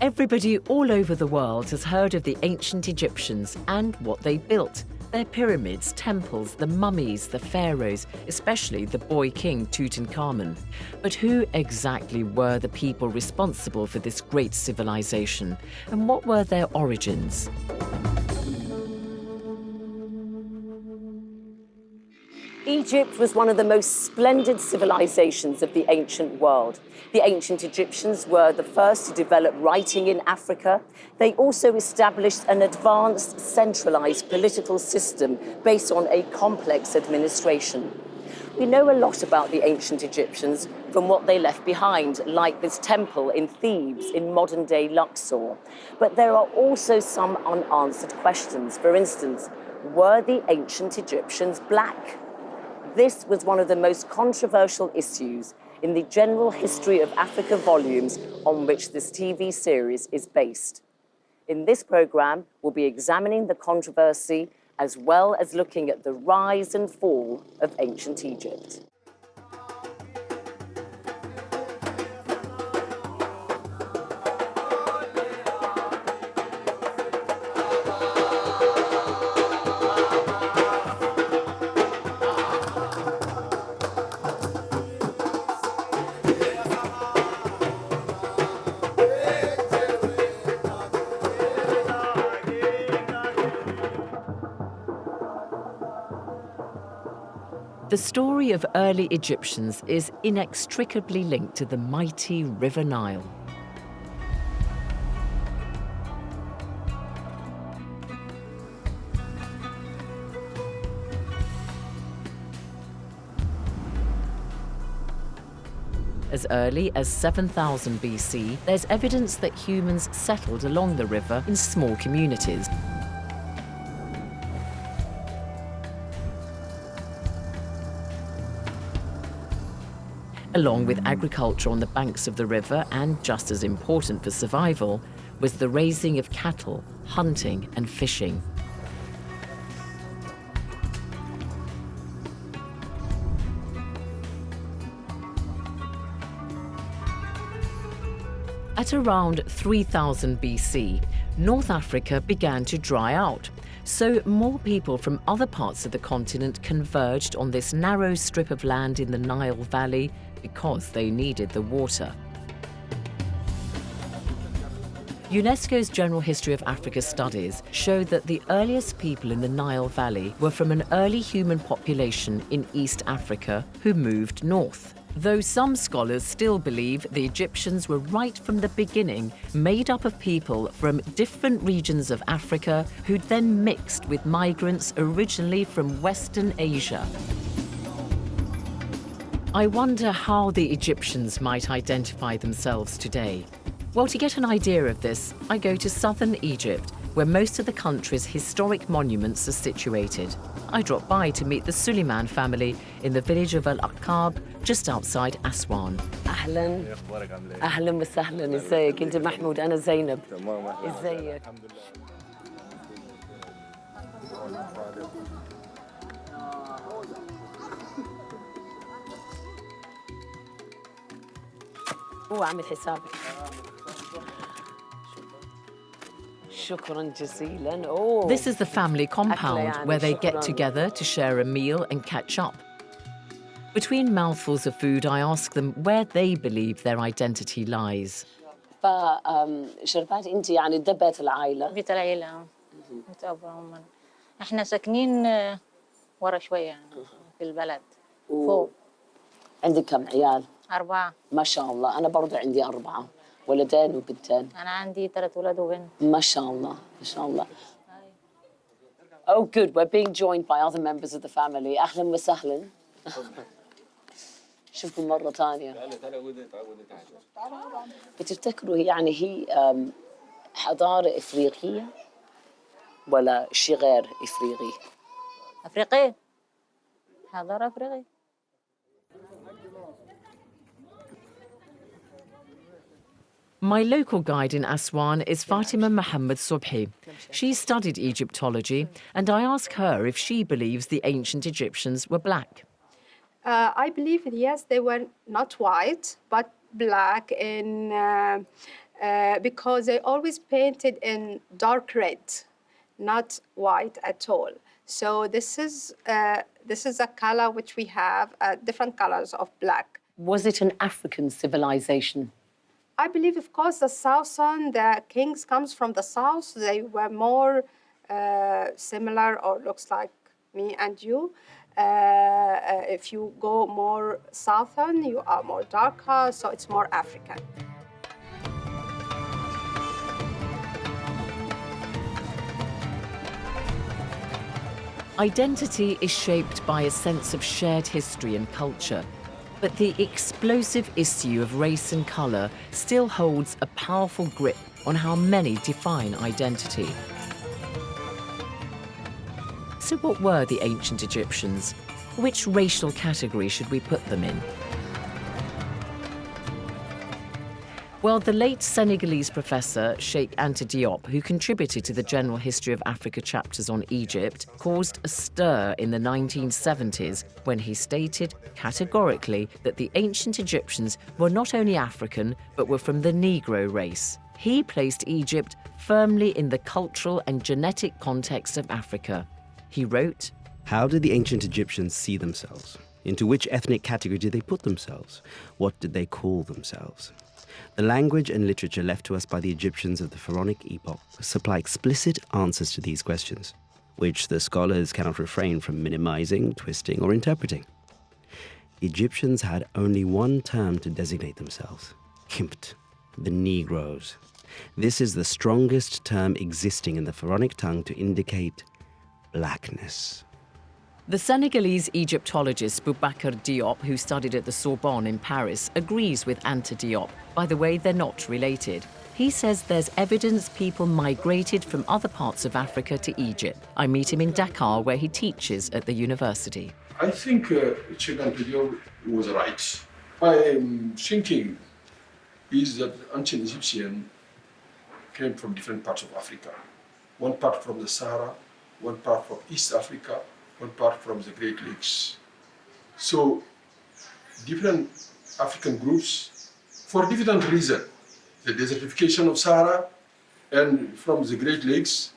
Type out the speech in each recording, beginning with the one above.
Everybody all over the world has heard of the ancient Egyptians and what they built. Their pyramids, temples, the mummies, the pharaohs, especially the boy king Tutankhamun. But who exactly were the people responsible for this great civilization? And what were their origins? Egypt was one of the most splendid civilizations of the ancient world. The ancient Egyptians were the first to develop writing in Africa. They also established an advanced, centralized political system based on a complex administration. We know a lot about the ancient Egyptians from what they left behind, like this temple in Thebes in modern-day Luxor. But there are also some unanswered questions. For instance, were the ancient Egyptians black? This was one of the most controversial issues in the General History of Africa volumes on which this TV series is based. In this program, we'll be examining the controversy as well as looking at the rise and fall of ancient Egypt. The story of early Egyptians is inextricably linked to the mighty River Nile. As early as 7000 BC, there's evidence that humans settled along the river in small communities. Along with agriculture on the banks of the river, and just as important for survival, was the raising of cattle, hunting and fishing. At around 3000 BC, North Africa began to dry out, so more people from other parts of the continent converged on this narrow strip of land in the Nile Valley because they needed the water. UNESCO's General History of Africa studies show that the earliest people in the Nile Valley were from an early human population in East Africa who moved north. Though some scholars still believe the Egyptians were right from the beginning made up of people from different regions of Africa who'd then mixed with migrants originally from Western Asia. I wonder how the Egyptians might identify themselves today. Well, to get an idea of this, I go to southern Egypt, where most of the country's historic monuments are situated. I drop by to meet the Suleiman family in the village of Al-Aqab, just outside Aswan. أهلاً أهلاً وسهلاً ازيك أنت محمود أنا زينب ازيك هو عامل حسابك شكراً جزيلاً. This is the family compound where they get together to share a meal and catch up. Between mouthfuls of food, I ask them where they believe their identity lies. فشربات أنت يعني دبت العائلة؟ بيت العيلة متأبرة. إحنا ساكنين ورا شوية في البلد فوق. عندك كم عيال؟ 4. ما شاء الله. أنا برضو عندي 4 ولدين وبنتين. أنا عندي 3 ولاد وبنت. ما شاء الله ما شاء الله. Oh good, we're being joined by other members of the family. أهلا وسهلا. شوفوا مرة ثانية. بتفتكروا يعني هي حضارة إفريقية ولا شيء غير إفريقي؟ أفريقية. حضارة أفريقية. My local guide in Aswan is Fatima Mohammed Subhi. She studied Egyptology, and I ask her if she believes the ancient Egyptians were black. I believe, yes, they were not white, but black in because they always painted in dark red, not white at all. So this is a color which we have different colors of black. Was it an African civilization? I believe, of course, the kings comes from the south. They were more similar or looks like me and you. If you go more southern, you are more darker, so it's more African. Identity is shaped by a sense of shared history and culture, but the explosive issue of race and colour still holds a powerful grip on how many define identity. So what were the ancient Egyptians? Which racial category should we put them in? Well, the late Senegalese professor Cheikh Anta Diop, who contributed to the General History of Africa chapters on Egypt, caused a stir in the 1970s when he stated categorically that the ancient Egyptians were not only African, but were from the Negro race. He placed Egypt firmly in the cultural and genetic context of Africa. He wrote, "How did the ancient Egyptians see themselves? Into which ethnic category did they put themselves? What did they call themselves? The language and literature left to us by the Egyptians of the Pharaonic epoch supply explicit answers to these questions, which the scholars cannot refrain from minimizing, twisting, or interpreting. Egyptians had only one term to designate themselves: Kimpt, the Negroes. This is the strongest term existing in the Pharaonic tongue to indicate blackness." The Senegalese Egyptologist Boubacar Diop, who studied at the Sorbonne in Paris, agrees with Anta Diop. By the way, they're not related. He says there's evidence people migrated from other parts of Africa to Egypt. I meet him in Dakar, where he teaches at the university. I think Cheikh Anta Diop was right. My thinking is that ancient Egyptians came from different parts of Africa. One part from the Sahara, one part from East Africa, one part from the Great Lakes. So different African groups, for different reasons, the desertification of Sahara and from the Great Lakes,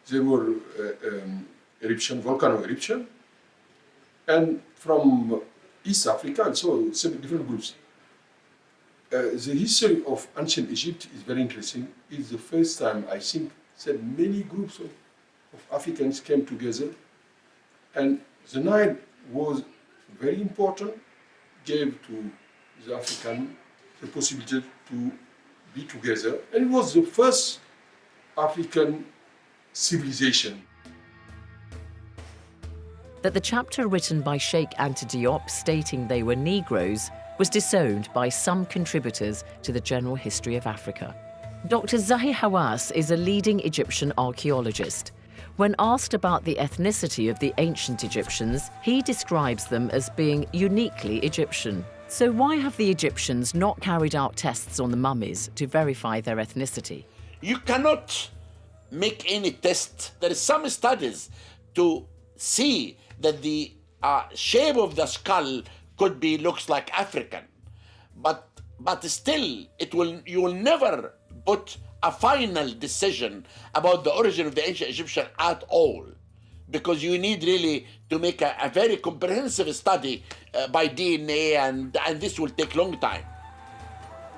there were volcano eruption, and from East Africa, and so seven different groups. The history of ancient Egypt is very interesting. It's the first time, I think, that many groups of Africans came together. And the Nile was very important, gave to the African the possibility to be together. And it was the first African civilization. That the chapter written by Cheikh Anta Diop stating they were Negroes was disowned by some contributors to the General History of Africa. Dr. Zahi Hawass is a leading Egyptian archaeologist. When asked about the ethnicity of the ancient Egyptians, he describes them as being uniquely Egyptian. So why have the Egyptians not carried out tests on the mummies to verify their ethnicity? You cannot make any test. There is some studies to see that the shape of the skull looks like African, but still you will never put a final decision about the origin of the ancient Egyptian at all, because you need really to make a very comprehensive study by DNA, and this will take a long time.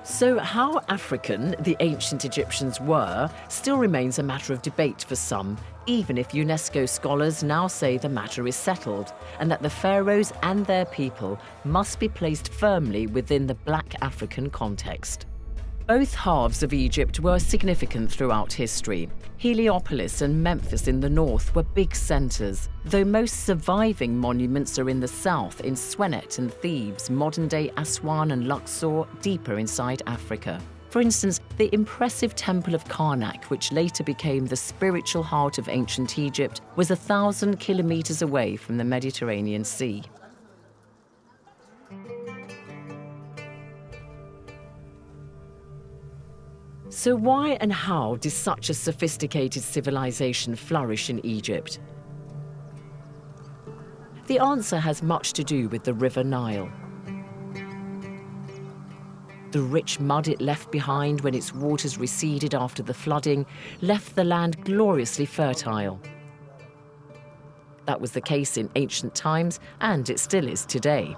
So how African the ancient Egyptians were still remains a matter of debate for some, even if UNESCO scholars now say the matter is settled and that the pharaohs and their people must be placed firmly within the Black African context. Both halves of Egypt were significant throughout history. Heliopolis and Memphis in the north were big centres, though most surviving monuments are in the south, in Swenet and Thebes, modern-day Aswan and Luxor, deeper inside Africa. For instance, the impressive Temple of Karnak, which later became the spiritual heart of ancient Egypt, was 1,000 kilometres away from the Mediterranean Sea. So why and how did such a sophisticated civilization flourish in Egypt? The answer has much to do with the River Nile. The rich mud it left behind when its waters receded after the flooding left the land gloriously fertile. That was the case in ancient times, and it still is today.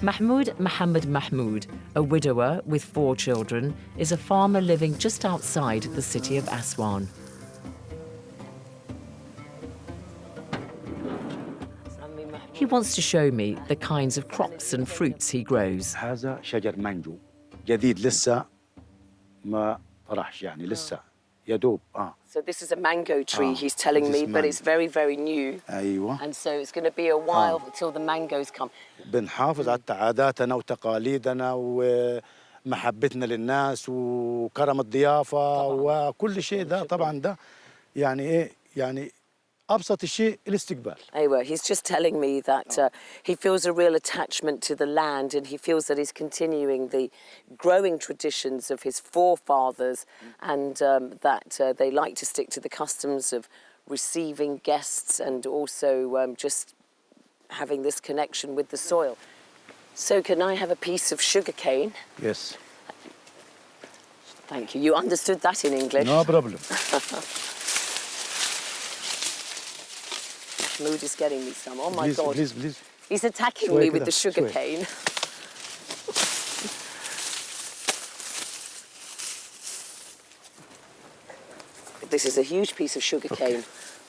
Mahmoud, a widower with 4 children, is a farmer living just outside the city of Aswan. He wants to show me the kinds of crops and fruits he grows. هذا شجر مانجو جديد لسه ما طرحش يعني لسه يا دوب So this is a mango tree, he's telling me, but it's very, very new. أيوة. And so it's going to be a while until the mangoes come. بنحافظ على عاداتنا وتقاليدنا ومحبتنا للناس وكرم الضيافة وكل شيء ده طبعا ده يعني إيه يعني أبسط الشيء الاستقبال. Anyway, he's just telling me that he feels a real attachment to the land and he feels that he's continuing the growing traditions of his forefathers and that they like to stick to the customs of receiving guests and also just having this connection with the soil. So can I have a piece of sugar cane? Yes. Thank you. You understood that in English? No problem. Mahmoud is getting me some. Oh my please, God. Please. He's attacking me with the sugar cane. This is a huge piece of sugar cane.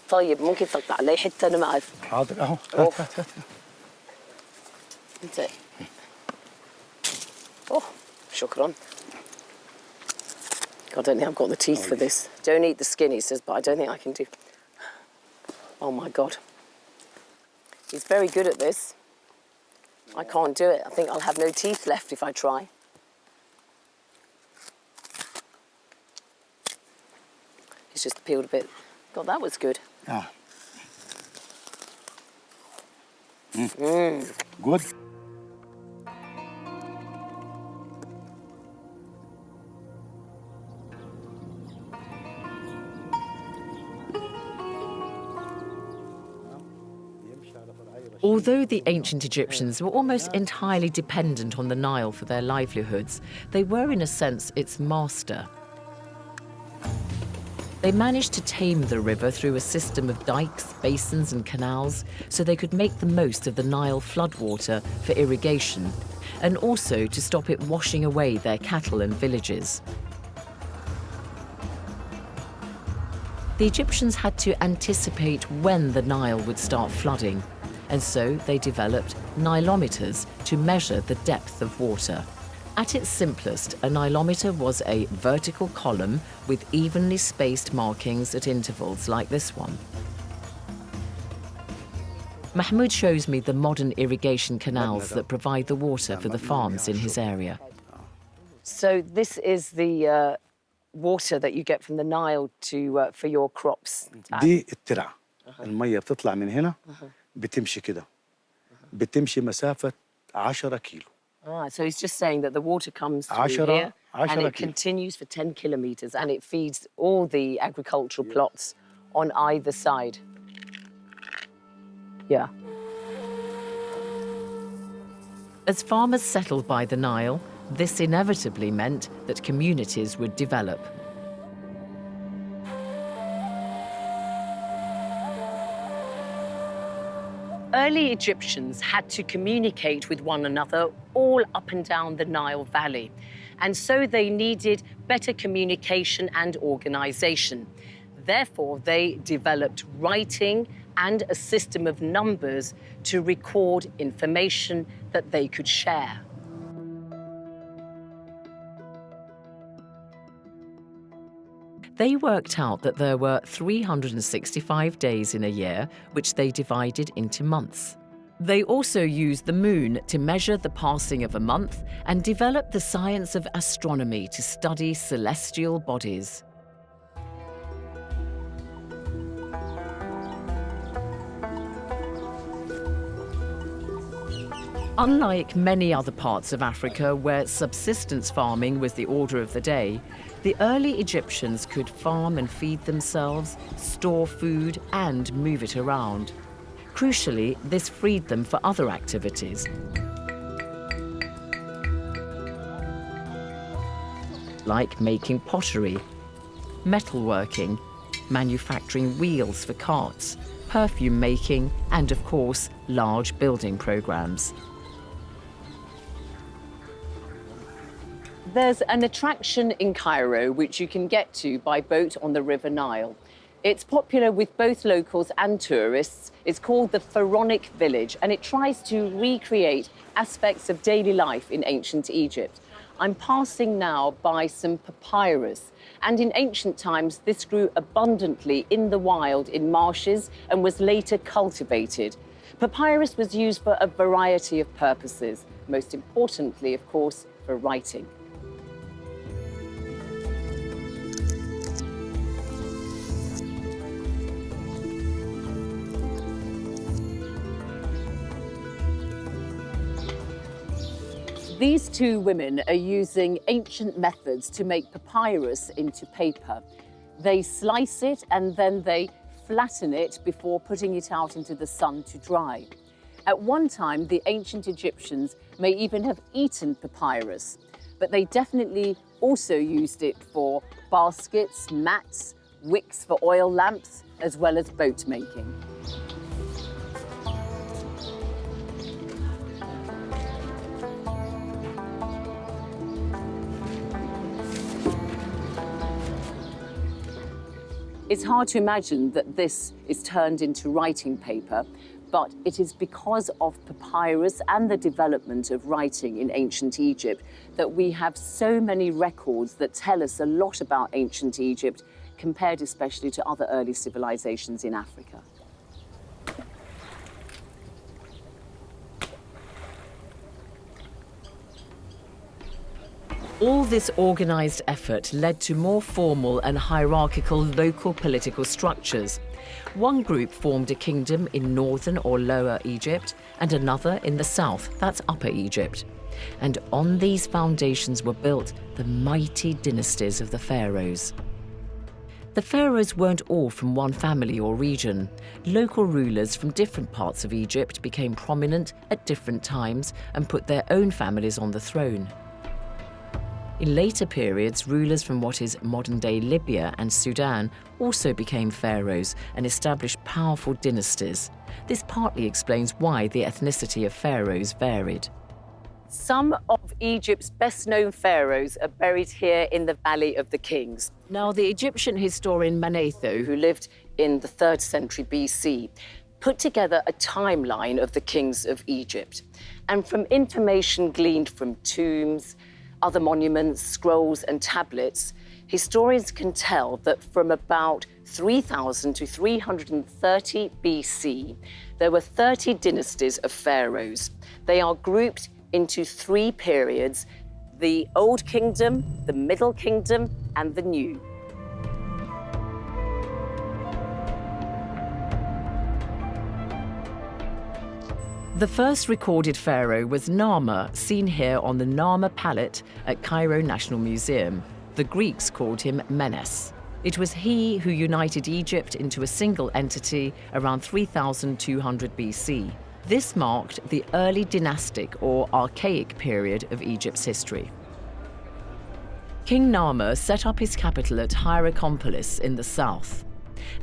طيب ممكن تقطع علي حتى أنا ما أعرف. حاضر أهو. انت. Oh, شكرا. God, I don't think I've got the teeth for this. Don't eat the skin, he says, but I don't think I can do. Oh my God. He's very good at this. I can't do it. I think I'll have no teeth left if I try. He's just peeled a bit. God, that was good. Good. Although the ancient Egyptians were almost entirely dependent on the Nile for their livelihoods, they were in a sense its master. They managed to tame the river through a system of dikes, basins and canals so they could make the most of the Nile floodwater for irrigation and also to stop it washing away their cattle and villages. The Egyptians had to anticipate when the Nile would start flooding, and so they developed nilometers to measure the depth of water. At its simplest, a nilometer was a vertical column with evenly spaced markings at intervals like this one. Mahmoud shows me the modern irrigation canals that provide the water for the farms in his area. So this is the water that you get from the Nile to for your crops. دي الترعة. المية بتطلع من هنا بتمشي كده. بتمشي مسافة 10 كيلو. So he's just saying that the water comes through here and it continues for 10 kilometers and it feeds all the agricultural plots on either side. Yeah. As farmers settled by the Nile, this inevitably meant that communities would develop. Early Egyptians had to communicate with one another all up and down the Nile Valley. And so they needed better communication and organization. Therefore, they developed writing and a system of numbers to record information that they could share. They worked out that there were 365 days in a year, which they divided into months. They also used the moon to measure the passing of a month and developed the science of astronomy to study celestial bodies. Unlike many other parts of Africa where subsistence farming was the order of the day, the early Egyptians could farm and feed themselves, store food, and move it around. Crucially, this freed them for other activities. Like making pottery, metalworking, manufacturing wheels for carts, perfume making, and of course, large building programs. There's an attraction in Cairo which you can get to by boat on the River Nile. It's popular with both locals and tourists. It's called the Pharaonic Village, and it tries to recreate aspects of daily life in ancient Egypt. I'm passing now by some papyrus, and in ancient times this grew abundantly in the wild in marshes and was later cultivated. Papyrus was used for a variety of purposes, most importantly, of course, for writing. These two women are using ancient methods to make papyrus into paper. They slice it and then they flatten it before putting it out into the sun to dry. At one time, the ancient Egyptians may even have eaten papyrus, but they definitely also used it for baskets, mats, wicks for oil lamps, as well as boat making. It's hard to imagine that this is turned into writing paper, but it is because of papyrus and the development of writing in ancient Egypt that we have so many records that tell us a lot about ancient Egypt, compared especially to other early civilizations in Africa. All this organized effort led to more formal and hierarchical local political structures. One group formed a kingdom in northern or lower Egypt and another in the south, that's Upper Egypt. And on these foundations were built the mighty dynasties of the pharaohs. The pharaohs weren't all from one family or region. Local rulers from different parts of Egypt became prominent at different times and put their own families on the throne. In later periods, rulers from what is modern-day Libya and Sudan also became pharaohs and established powerful dynasties. This partly explains why the ethnicity of pharaohs varied. Some of Egypt's best-known pharaohs are buried here in the Valley of the Kings. Now, the Egyptian historian Manetho, Who lived in the 3rd century BC, put together a timeline of the kings of Egypt. And from information gleaned from tombs, other monuments, scrolls, and tablets, historians can tell that from about 3000 to 330 BC, there were 30 dynasties of pharaohs. They are grouped into 3 periods: the Old Kingdom, the Middle Kingdom, and the New. the first recorded pharaoh was Narmer, seen here on the Narmer palette at Cairo National Museum. The Greeks called him Menes. It was he who united Egypt into a single entity around 3200 BC. This marked the early dynastic or archaic period of Egypt's history. King Narmer set up his capital at Hierakonpolis in the south.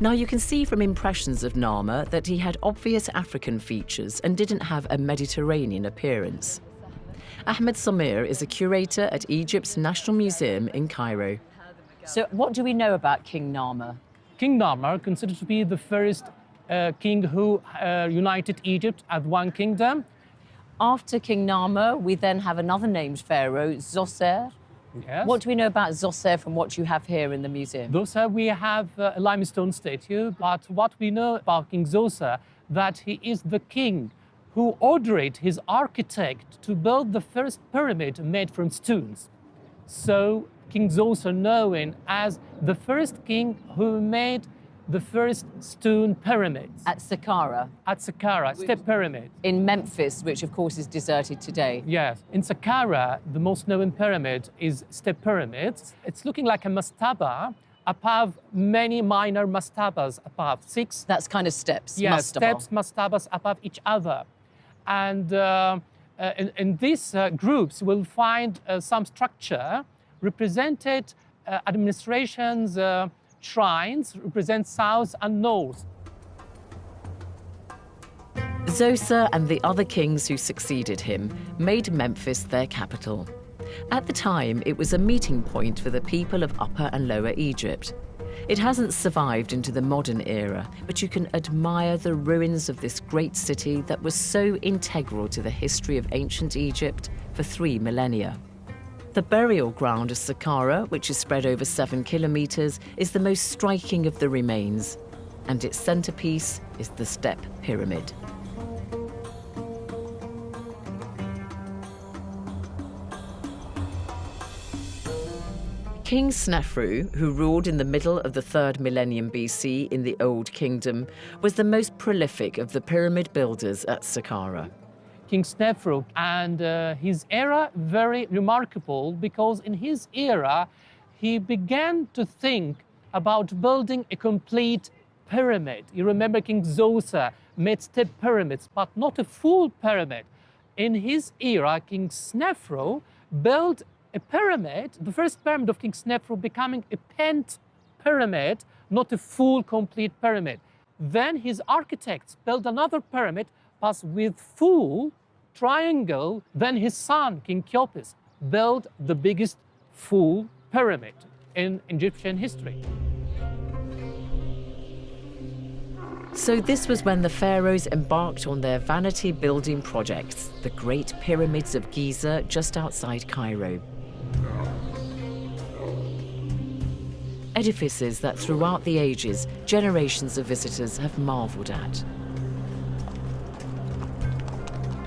Now you can see from impressions of Narmer that he had obvious African features and didn't have a Mediterranean appearance. Ahmed Samir is a curator at Egypt's National Museum in Cairo. So what do we know about King Narmer? King Narmer, considered to be the first king who united Egypt as one kingdom. After King Narmer, we then have another named pharaoh, Zoser. Yes. What do we know about Zoser from what you have here in the museum? Zoser, we have a limestone statue, but what we know about King Zoser, that he is the king who ordered his architect to build the first pyramid made from stones. So King Zoser known as the first king who made the first stone pyramids At Saqqara, at Saqqara, step pyramid. in Memphis, which of course is deserted today. Yes, in Saqqara, the most known pyramid is step pyramids. It's looking like a mastaba above many minor mastabas above, 6. That's kind of steps. Yeah, mastaba. steps, mastabas above each other. And in these groups, we'll find some structure represented administrations, shrines, represent south and north. Zoser and the other kings who succeeded him made Memphis their capital. At the time, it was a meeting point for the people of Upper and Lower Egypt. It hasn't survived into the modern era, but you can admire the ruins of this great city that was so integral to the history of ancient Egypt for 3 millennia. The burial ground of Saqqara, which is spread over 7 kilometers, is the most striking of the remains, and its centerpiece is the step pyramid. King Snefru, who ruled in the middle of the 3rd millennium BC in the Old Kingdom, was the most prolific of the pyramid builders at Saqqara. King Snefru and his era very remarkable because in his era he began to think about building a complete pyramid. You remember King Zoser made step pyramids, but not a full pyramid. In his era, King Snefru built a pyramid, the first pyramid of King Snefru becoming a pent pyramid, not a full complete pyramid. Then his architects built another pyramid, but with full triangle. Then his son, King Khiopis, built the biggest full pyramid in Egyptian history. So this was when the pharaohs embarked on their vanity building projects, the Great Pyramids of Giza just outside Cairo. Edifices that throughout the ages, generations of visitors have marveled at.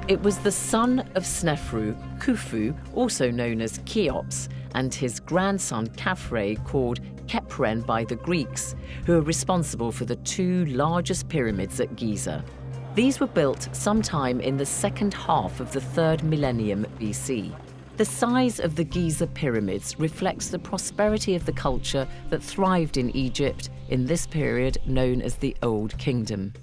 It was the son of Snefru, Khufu, also known as Cheops, and his grandson Khafre, called Khephren by the Greeks, who are responsible for the 2 largest pyramids at Giza. These were built sometime in the second half of the 3rd millennium BC. The size of the Giza pyramids reflects the prosperity of the culture that thrived in Egypt in this period known as the Old Kingdom.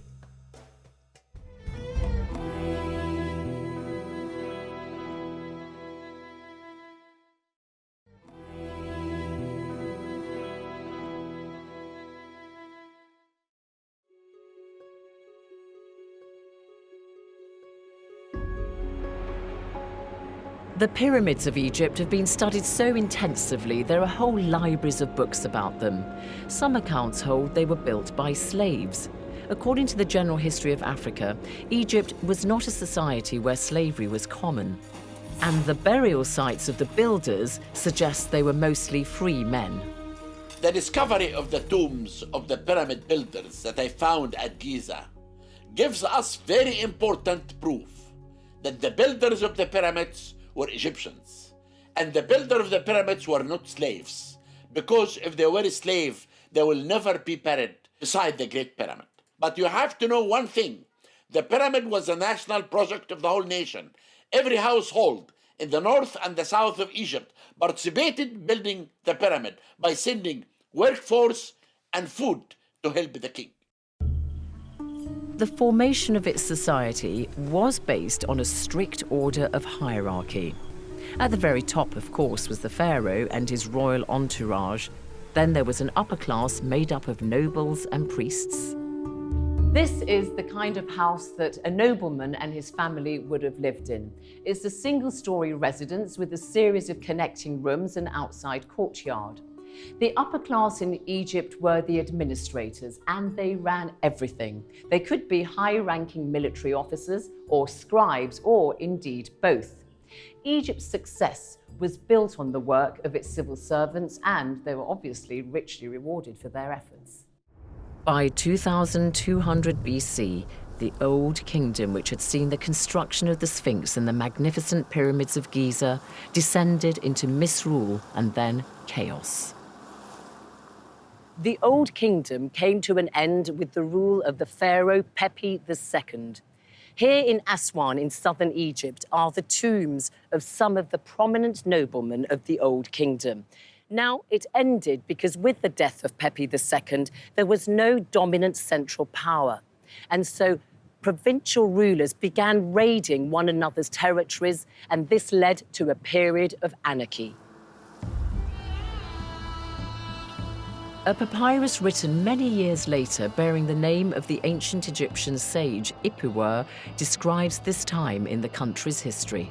The pyramids of Egypt have been studied so intensively there are whole libraries of books about them. Some accounts hold they were built by slaves. According to the General History of Africa, Egypt was not a society where slavery was common. And the burial sites of the builders suggest they were mostly free men. The discovery of the tombs of the pyramid builders that I found at Giza gives us very important proof that the builders of the pyramids were Egyptians. And the builder of the pyramids were not slaves, because if they were a slave, they will never be buried beside the Great Pyramid. But you have to know one thing. The pyramid was a national project of the whole nation. Every household in the north and the south of Egypt participated in building the pyramid by sending workforce and food to help the king. The formation of its society was based on a strict order of hierarchy. At the very top, of course, was the pharaoh and his royal entourage. Then there was an upper class made up of nobles and priests. This is the kind of house that a nobleman and his family would have lived in. It's a single-story residence with a series of connecting rooms and outside courtyard. The upper class in Egypt were the administrators, and they ran everything. They could be high-ranking military officers or scribes, or indeed both. Egypt's success was built on the work of its civil servants, and they were obviously richly rewarded for their efforts. By 2200 BC, the Old Kingdom, which had seen the construction of the Sphinx and the magnificent pyramids of Giza, descended into misrule and then chaos. The Old Kingdom came to an end with the rule of the pharaoh Pepi II. Here in Aswan in southern Egypt are the tombs of some of the prominent noblemen of the Old Kingdom. Now, it ended because with the death of Pepi II, there was no dominant central power. And so provincial rulers began raiding one another's territories, and this led to a period of anarchy. A papyrus written many years later, bearing the name of the ancient Egyptian sage Ipuwer, describes this time in the country's history.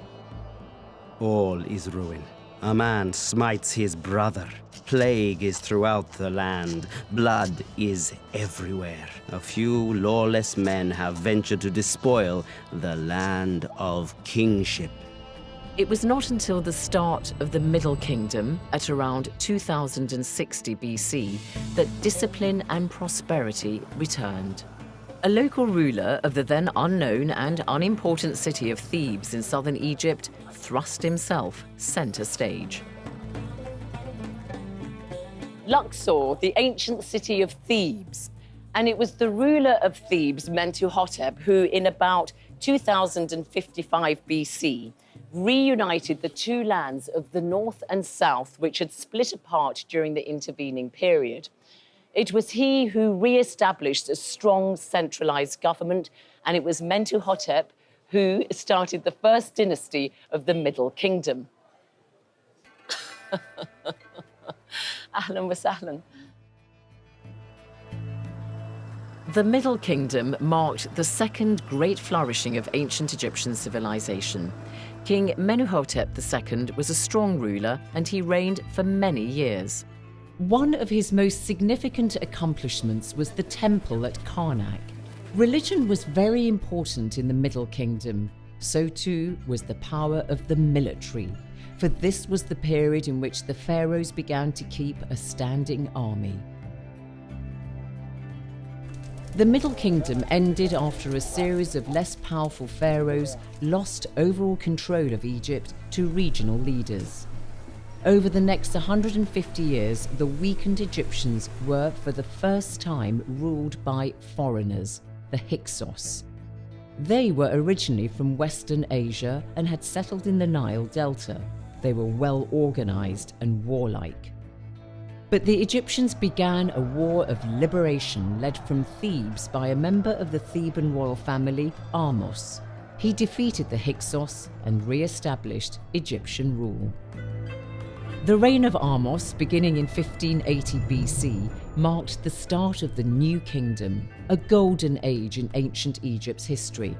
All is ruin. A man smites his brother. Plague is throughout the land. Blood is everywhere. A few lawless men have ventured to despoil the land of kingship. It was not until the start of the Middle Kingdom, at around 2060 BC, that discipline and prosperity returned. A local ruler of the then unknown and unimportant city of Thebes in southern Egypt thrust himself center stage. Luxor, the ancient city of Thebes. And it was the ruler of Thebes, Mentuhotep, who in about 2055 BC reunited the two lands of the north and south, which had split apart during the intervening period. It was he who re-established a strong centralized government, and it was Mentuhotep who started the first dynasty of the Middle Kingdom. Ahlan wa sahlan. The Middle Kingdom marked the second great flourishing of ancient Egyptian civilization. King Mentuhotep II was a strong ruler, and he reigned for many years. One of his most significant accomplishments was the temple at Karnak. Religion was very important in the Middle Kingdom. So too was the power of the military, for this was the period in which the pharaohs began to keep a standing army. The Middle Kingdom ended after a series of less powerful pharaohs lost overall control of Egypt to regional leaders. Over the next 150 years, the weakened Egyptians were for the first time ruled by foreigners, the Hyksos. They were originally from Western Asia and had settled in the Nile Delta. They were well organized and warlike. But the Egyptians began a war of liberation led from Thebes by a member of the Theban royal family, Ahmose. He defeated the Hyksos and re-established Egyptian rule. The reign of Ahmose, beginning in 1580 BC, marked the start of the New Kingdom, a golden age in ancient Egypt's history.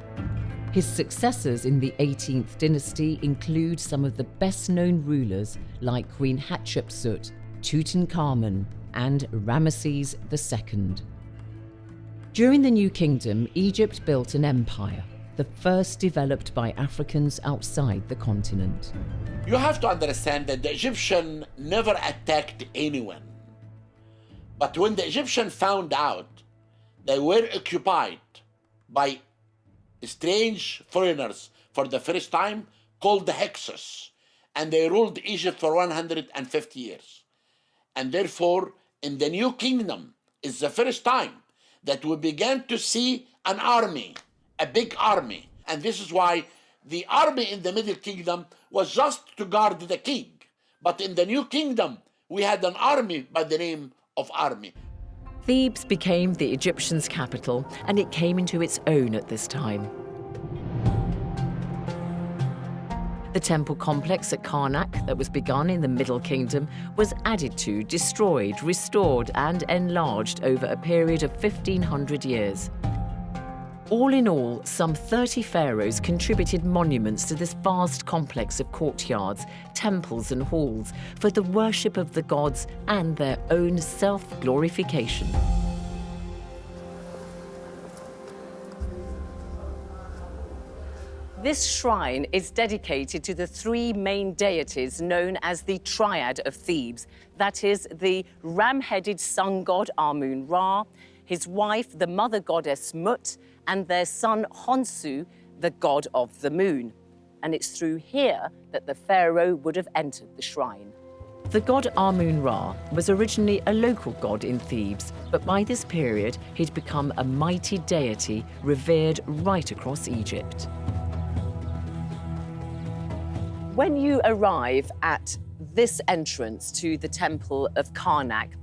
His successors in the 18th dynasty include some of the best-known rulers like Queen Hatshepsut, Tutankhamun, and Ramesses II. During the New Kingdom, Egypt built an empire, the first developed by Africans outside the continent. You have to understand that the Egyptian never attacked anyone. But when the Egyptian found out they were occupied by strange foreigners for the first time, called the Hyksos, and they ruled Egypt for 150 years. And therefore, in the New Kingdom, it's the first time that we began to see an army, a big army. And this is why the army in the Middle Kingdom was just to guard the king. But in the New Kingdom, we had an army by the name of army. Thebes became the Egyptians' capital, and it came into its own at this time. The temple complex at Karnak that was begun in the Middle Kingdom was added to, destroyed, restored, and enlarged over a period of 1,500 years. All in all, some 30 pharaohs contributed monuments to this vast complex of courtyards, temples, and halls for the worship of the gods and their own self-glorification. This shrine is dedicated to the three main deities known as the Triad of Thebes. That is, the ram-headed sun god Amun-Ra, his wife, the mother goddess Mut, and their son Honsu, the god of the moon. And it's through here that the pharaoh would have entered the shrine. The god Amun-Ra was originally a local god in Thebes, but by this period he'd become a mighty deity revered right across Egypt. When you arrive at this entrance to the temple of Karnak,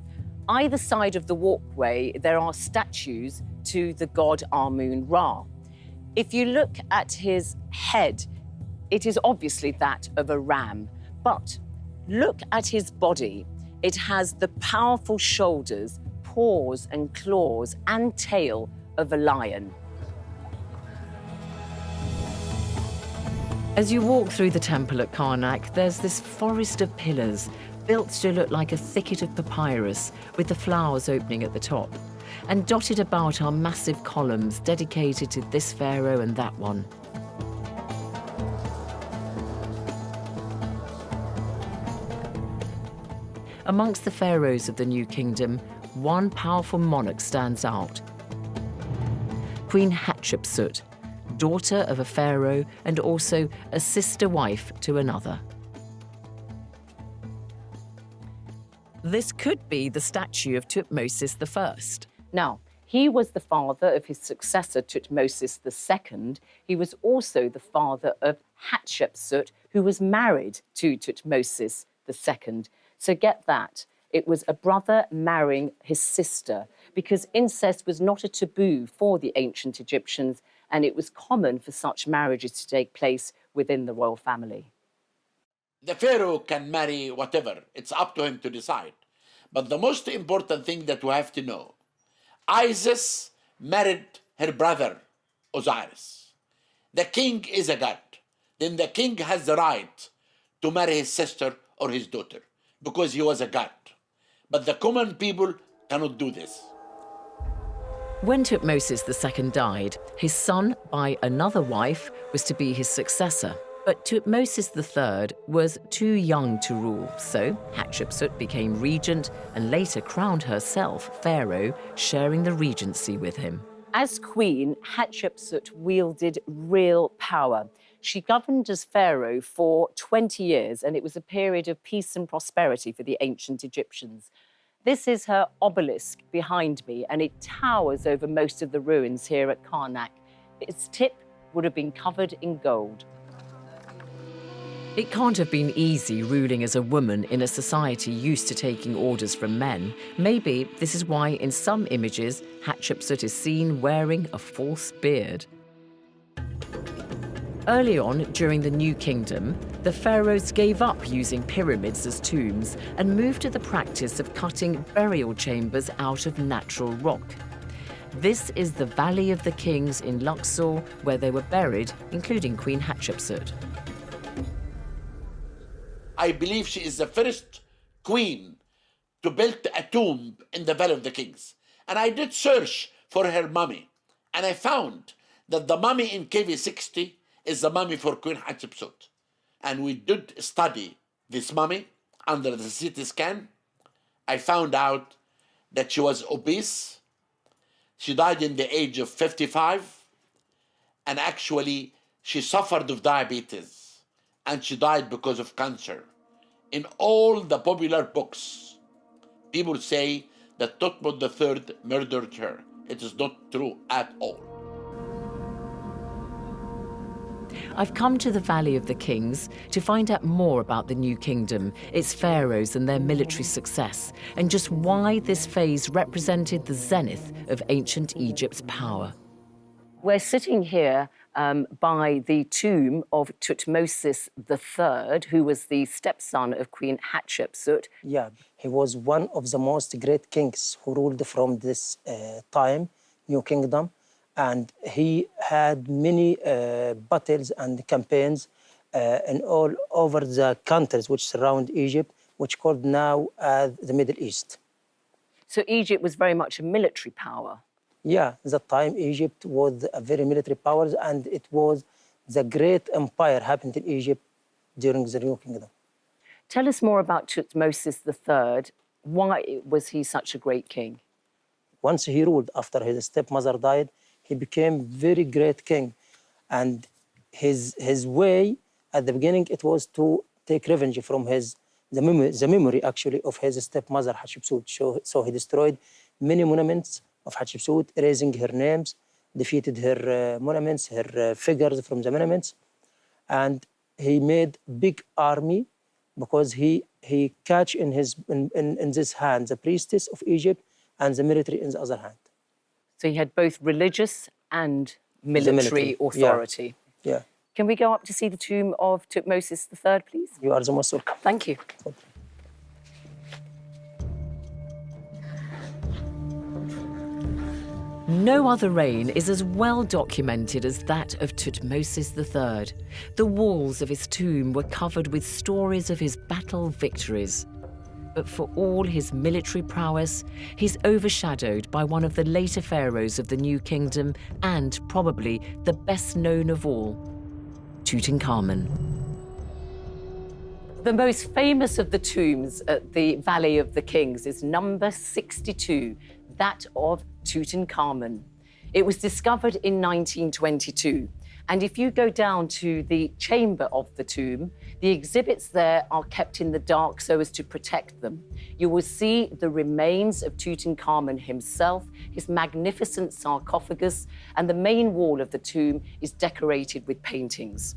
either side of the walkway there are statues to the god Amun-Ra. If you look at his head, it is obviously that of a ram, but look at his body. It has the powerful shoulders, paws and claws and tail of a lion. As you walk through the temple at Karnak, there's this forest of pillars built to look like a thicket of papyrus with the flowers opening at the top. And dotted about are massive columns dedicated to this pharaoh and that one. Amongst the pharaohs of the New Kingdom, one powerful monarch stands out. Queen Hatshepsut, daughter of a pharaoh and also a sister wife to another. This could be the statue of Tutmosis I. Now, he was the father of his successor Tutmosis II. He was also the father of Hatshepsut, who was married to Tutmosis II. So get that. It was a brother marrying his sister, because incest was not a taboo for the ancient Egyptians, and it was common for such marriages to take place within the royal family. The pharaoh can marry whatever. It's up to him to decide. But the most important thing that we have to know, Isis married her brother, Osiris. The king is a god. Then the king has the right to marry his sister or his daughter because he was a god. But the common people cannot do this. When Tutmosis II died, his son by another wife was to be his successor. But Tutmosis III was too young to rule, so Hatshepsut became regent and later crowned herself pharaoh, sharing the regency with him. As queen, Hatshepsut wielded real power. She governed as pharaoh for 20 years, and it was a period of peace and prosperity for the ancient Egyptians. This is her obelisk behind me, and it towers over most of the ruins here at Karnak. Its tip would have been covered in gold. It can't have been easy ruling as a woman in a society used to taking orders from men. Maybe this is why in some images Hatshepsut is seen wearing a false beard. Early on, during the New Kingdom, the pharaohs gave up using pyramids as tombs and moved to the practice of cutting burial chambers out of natural rock. This is the Valley of the Kings in Luxor, where they were buried, including Queen Hatshepsut. I believe she is the first queen to build a tomb in the Valley of the Kings. And I did search for her mummy, and I found that the mummy in KV60 is the mummy for Queen Hatshepsut. And we did study this mummy under the CT scan. I found out that she was obese. She died in the age of 55, and actually she suffered of diabetes, and she died because of cancer. In all the popular books, people say that Thutmose III murdered her. It is not true at all. I've come to the Valley of the Kings to find out more about the New Kingdom, its pharaohs and their military success, and just why this phase represented the zenith of ancient Egypt's power. We're sitting here by the tomb of Tutmosis III, who was the stepson of Queen Hatshepsut. Yeah, he was one of the most great kings who ruled from this time, New Kingdom. And he had many battles and campaigns in all over the countries which surround Egypt, which called now as the Middle East. So Egypt was very much a military power. Yeah, that time Egypt was a very military power, and it was the great empire happened in Egypt during the New Kingdom. Tell us more about Tutmosis III. Why was he such a great king? Once he ruled after his stepmother died, he became very great king. And his way, at the beginning, it was to take revenge from his the memory actually of his stepmother Hatshepsut. So he destroyed many monuments of Hatshepsut, erasing her names, defeated her monuments, her figures from the monuments, and he made big army because he catch in this hand the priestess of Egypt and the military in the other hand. So he had both religious and military, military authority. Yeah. Can we go up to see the tomb of Tutmosis III, please? You are the most welcome. Thank you. No other reign is as well documented as that of Tutmosis III. The walls of his tomb were covered with stories of his battle victories. But for all his military prowess, he's overshadowed by one of the later pharaohs of the New Kingdom and probably the best known of all, Tutankhamun. The most famous of the tombs at the Valley of the Kings is number 62, that of Tutankhamun. It was discovered in 1922. And if you go down to the chamber of the tomb, the exhibits there are kept in the dark so as to protect them. You will see the remains of Tutankhamun himself, his magnificent sarcophagus, and the main wall of the tomb is decorated with paintings.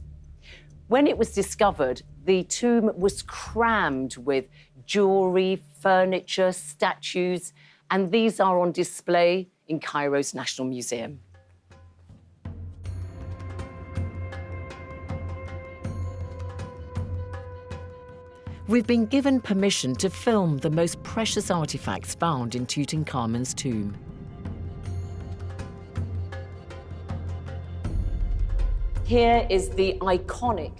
When it was discovered, the tomb was crammed with jewelry, furniture, statues, and these are on display in Cairo's National Museum. We've been given permission to film the most precious artifacts found in Tutankhamun's tomb. Here is the iconic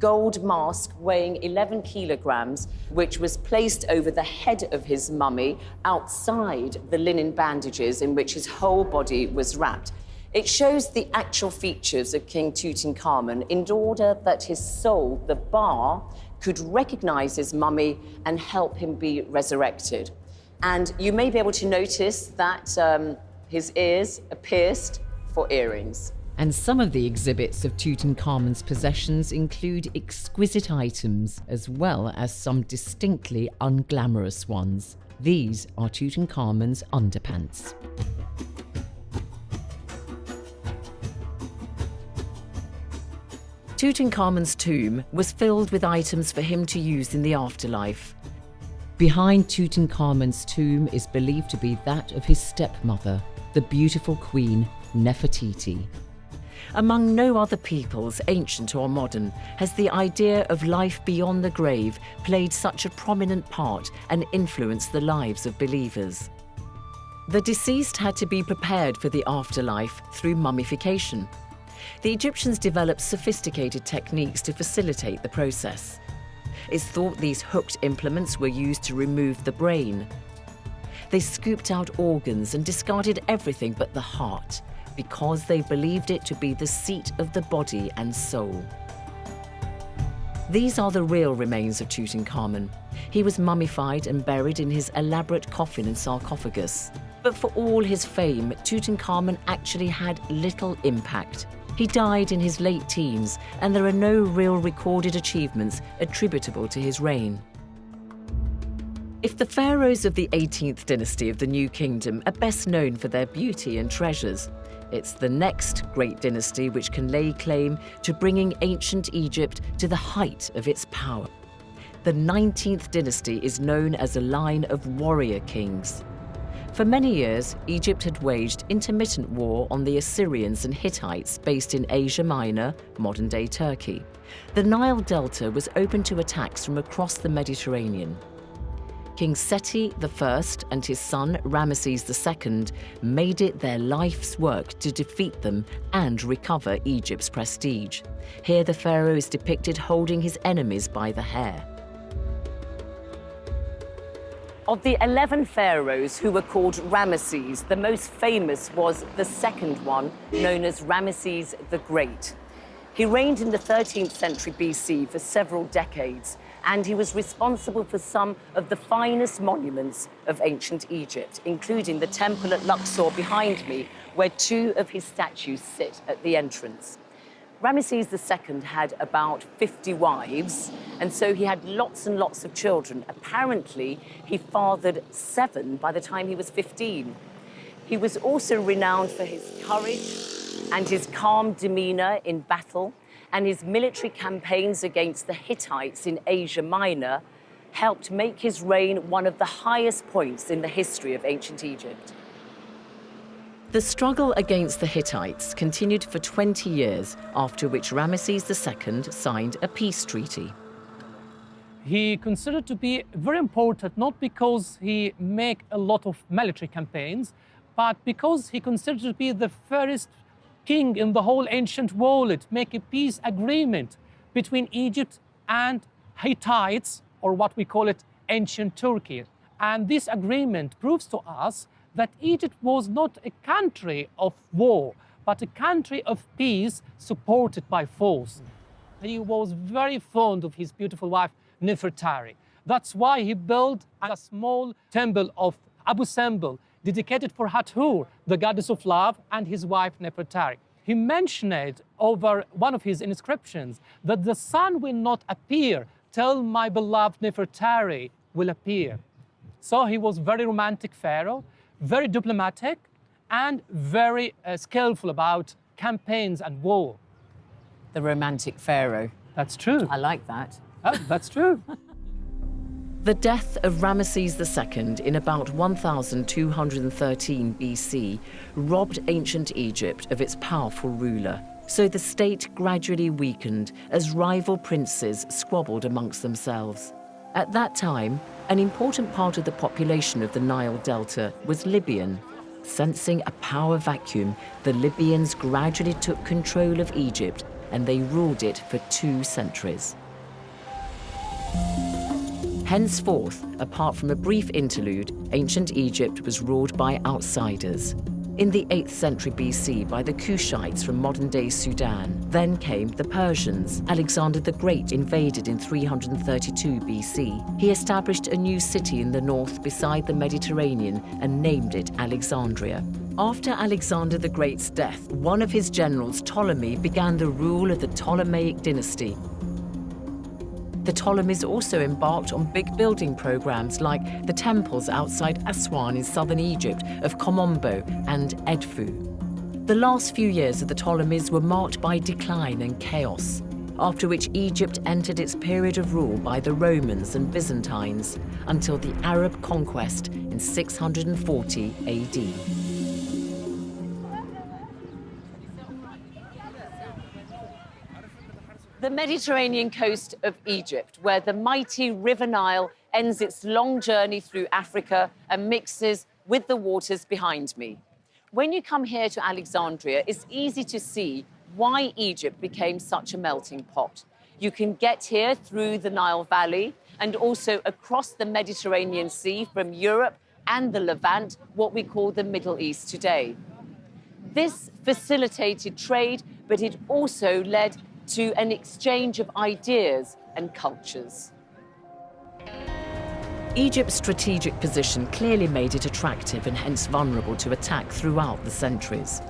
gold mask weighing 11 kilograms, which was placed over the head of his mummy outside the linen bandages in which his whole body was wrapped. It shows the actual features of King Tutankhamun in order that his soul, the Ba, could recognize his mummy and help him be resurrected. And you may be able to notice that his ears are pierced for earrings. And some of the exhibits of Tutankhamun's possessions include exquisite items as well as some distinctly unglamorous ones. These are Tutankhamun's underpants. Tutankhamun's tomb was filled with items for him to use in the afterlife. Behind Tutankhamun's tomb is believed to be that of his stepmother, the beautiful queen Nefertiti. Among no other peoples, ancient or modern, has the idea of life beyond the grave played such a prominent part and influenced the lives of believers. The deceased had to be prepared for the afterlife through mummification. The Egyptians developed sophisticated techniques to facilitate the process. It's thought these hooked implements were used to remove the brain. They scooped out organs and discarded everything but the heart, because they believed it to be the seat of the body and soul. These are the real remains of Tutankhamun. He was mummified and buried in his elaborate coffin and sarcophagus. But for all his fame, Tutankhamun actually had little impact. He died in his late teens, and there are no real recorded achievements attributable to his reign. If the pharaohs of the 18th dynasty of the New Kingdom are best known for their beauty and treasures, it's the next great dynasty which can lay claim to bringing ancient Egypt to the height of its power. The 19th dynasty is known as a line of warrior kings. For many years, Egypt had waged intermittent war on the Assyrians and Hittites based in Asia Minor, modern-day Turkey. The Nile Delta was open to attacks from across the Mediterranean. King Seti I and his son Ramesses II made it their life's work to defeat them and recover Egypt's prestige. Here the pharaoh is depicted holding his enemies by the hair. Of the 11 pharaohs who were called Ramesses, the most famous was the second one, known as Ramesses the Great. He reigned in the 13th century BC for several decades, and he was responsible for some of the finest monuments of ancient Egypt, including the temple at Luxor behind me, where two of his statues sit at the entrance. Ramesses II had about 50 wives, and so he had lots and lots of children. Apparently, he fathered 7 by the time he was 15. He was also renowned for his courage and his calm demeanor in battle, and his military campaigns against the Hittites in Asia Minor helped make his reign one of the highest points in the history of ancient Egypt. The struggle against the Hittites continued for 20 years, after which Ramesses II signed a peace treaty. He considered to be very important, not because he made a lot of military campaigns, but because he considered to be the first king in the whole ancient world to make a peace agreement between Egypt and Hittites, or what we call it ancient Turkey. And this agreement proves to us that Egypt was not a country of war, but a country of peace supported by force. He was very fond of his beautiful wife, Nefertari. That's why he built a small temple of Abu Simbel, dedicated for Hathor, the goddess of love, and his wife, Nefertari. He mentioned over one of his inscriptions that the sun will not appear till my beloved Nefertari will appear. So he was very romantic pharaoh, very diplomatic, and very skillful about campaigns and war. The romantic pharaoh. That's true. I like that. Oh, that's true. The death of Ramesses II in about 1213 BC robbed ancient Egypt of its powerful ruler. So the state gradually weakened as rival princes squabbled amongst themselves. At that time, an important part of the population of the Nile Delta was Libyan. Sensing a power vacuum, the Libyans gradually took control of Egypt, and they ruled it for 2 centuries. Henceforth, apart from a brief interlude, ancient Egypt was ruled by outsiders. In the 8th century BC by the Kushites from modern-day Sudan. Then came the Persians. Alexander the Great invaded in 332 BC. He established a new city in the north beside the Mediterranean and named it Alexandria. After Alexander the Great's death, one of his generals, Ptolemy, began the rule of the Ptolemaic dynasty. The Ptolemies also embarked on big building programs like the temples outside Aswan in southern Egypt of Komombo and Edfu. The last few years of the Ptolemies were marked by decline and chaos, after which Egypt entered its period of rule by the Romans and Byzantines until the Arab conquest in 640 AD. The Mediterranean coast of Egypt, where the mighty River Nile ends its long journey through Africa and mixes with the waters behind me. When you come here to Alexandria, it's easy to see why Egypt became such a melting pot. You can get here through the Nile Valley and also across the Mediterranean Sea from Europe and the Levant, what we call the Middle East today. This facilitated trade, but it also led to an exchange of ideas and cultures. Egypt's strategic position clearly made it attractive and hence vulnerable to attack throughout the centuries.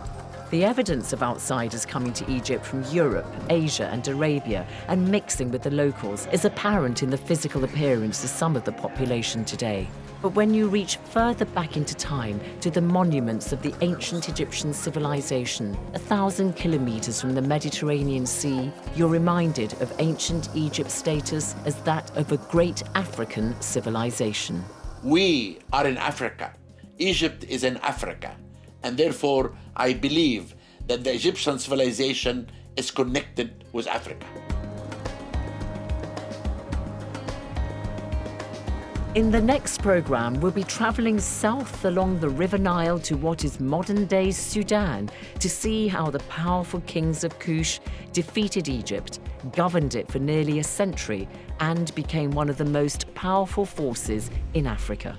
The evidence of outsiders coming to Egypt from Europe, Asia and Arabia and mixing with the locals is apparent in the physical appearance of some of the population today. But when you reach further back into time to the monuments of the ancient Egyptian civilization, 1,000 kilometers from the Mediterranean Sea, you're reminded of ancient Egypt's status as that of a great African civilization. We are in Africa. Egypt is in Africa. And therefore, I believe that the Egyptian civilization is connected with Africa. In the next program, we'll be traveling south along the River Nile to what is modern-day Sudan to see how the powerful kings of Kush defeated Egypt, governed it for nearly a century, and became one of the most powerful forces in Africa.